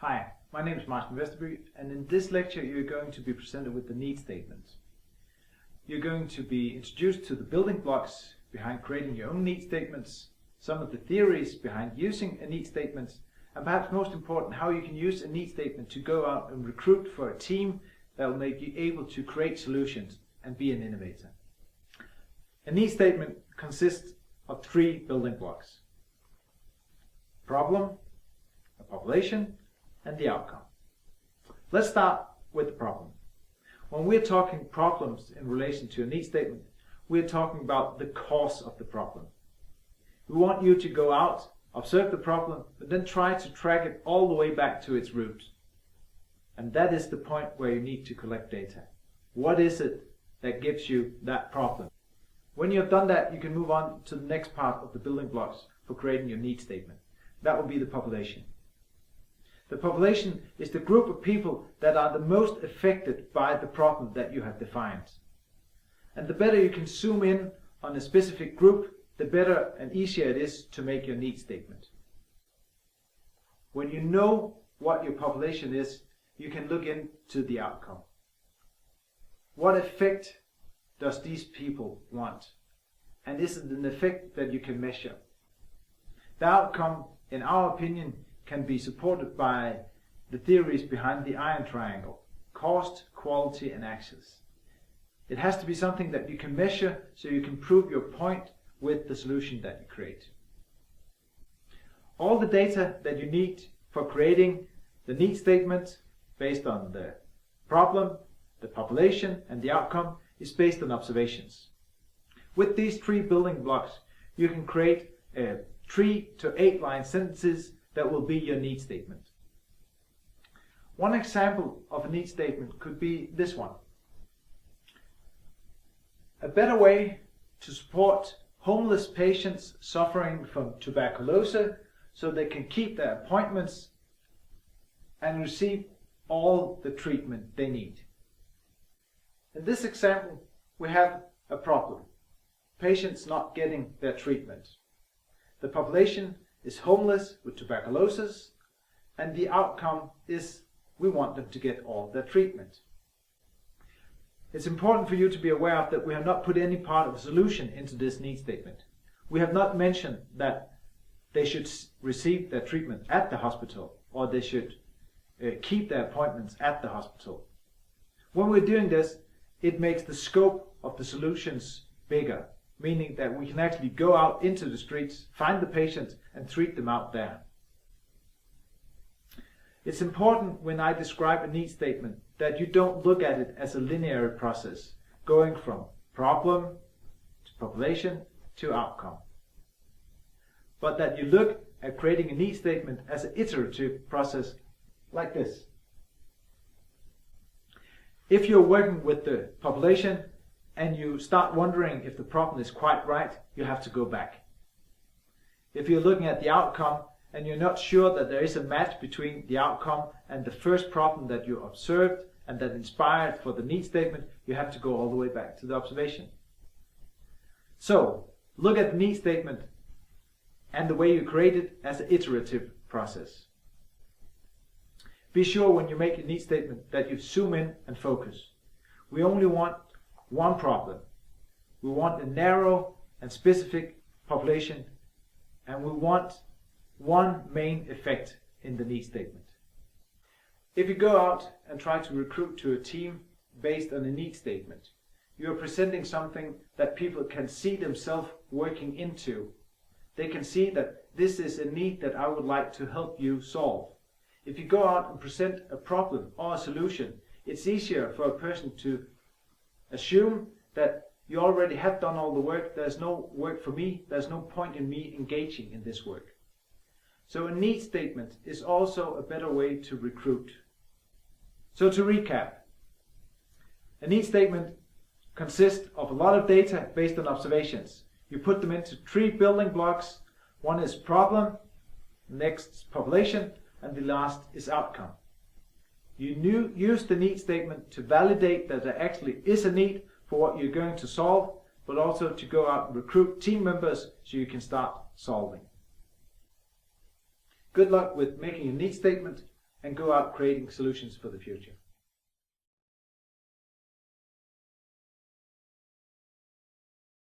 Hi, my name is Vesterby, and in this lecture you're going to be presented with the need statement. You're going to be introduced to the building blocks behind creating your own need statements, some of the theories behind using a need statement, and perhaps most important, how you can use a need statement to go out and recruit for a team that will make you able to create solutions and be an innovator. A need statement consists of three building blocks: problem, a population, and the outcome. Let's start with the problem. When we're talking problems in relation to a need statement, we're talking about the cause of the problem. We want you to go out, observe the problem, but then try to track it all the way back to its root. And that is the point where you need to collect data. What is it that gives you that problem? When you have done that, you can move on to the next part of the building blocks for creating your need statement. That will be the population. The population is the group of people that are the most affected by the problem that you have defined. And the better you can zoom in on a specific group, the better and easier it is to make your need statement. When you know what your population is, you can look into the outcome. What effect does these people want? And is it an effect that you can measure? The outcome, in our opinion, can be supported by the theories behind the iron triangle: cost, quality, and access. It has to be something that you can measure so you can prove your point with the solution that you create. All the data that you need for creating the need statement based on the problem, the population, and the outcome is based on observations. With these three building blocks, you can create 3 to 8 line sentences that will be your need statement. One example of a need statement could be this one: a better way to support homeless patients suffering from tuberculosis so they can keep their appointments and receive all the treatment they need. In this example, we have a problem: patients not getting their treatment. The population is homeless with tuberculosis, and the outcome is we want them to get all their treatment. It's important for you to be aware of that we have not put any part of a solution into this need statement. We have not mentioned that they should receive their treatment at the hospital, or they should keep their appointments at the hospital. When we're doing this, it makes the scope of the solutions bigger, meaning that we can actually go out into the streets, find the patients, and treat them out there. It's important when I describe a need statement that you don't look at it as a linear process, going from problem to population to outcome, but that you look at creating a need statement as an iterative process like this. If you're working with the population and you start wondering if the problem is quite right, you have to go back. If you're looking at the outcome and you're not sure that there is a match between the outcome and the first problem that you observed and that inspired for the need statement, you have to go all the way back to the observation. So, look at the need statement and the way you create it as an iterative process. Be sure when you make a need statement that you zoom in and focus. We only want one problem. We want a narrow and specific population, and we want one main effect in the need statement. If you go out and try to recruit to a team based on a need statement, you are presenting something that people can see themselves working into. They can see that this is a need that I would like to help you solve. If you go out and present a problem or a solution, it's easier for a person to assume that you already have done all the work, there's no work for me, there's no point in me engaging in this work. So a need statement is also a better way to recruit. So to recap, a need statement consists of a lot of data based on observations. You put them into 3 building blocks. One is problem, next is population, and the last is outcome. You use the need statement to validate that there actually is a need for what you're going to solve, but also to go out and recruit team members so you can start solving. Good luck with making a need statement, and go out creating solutions for the future.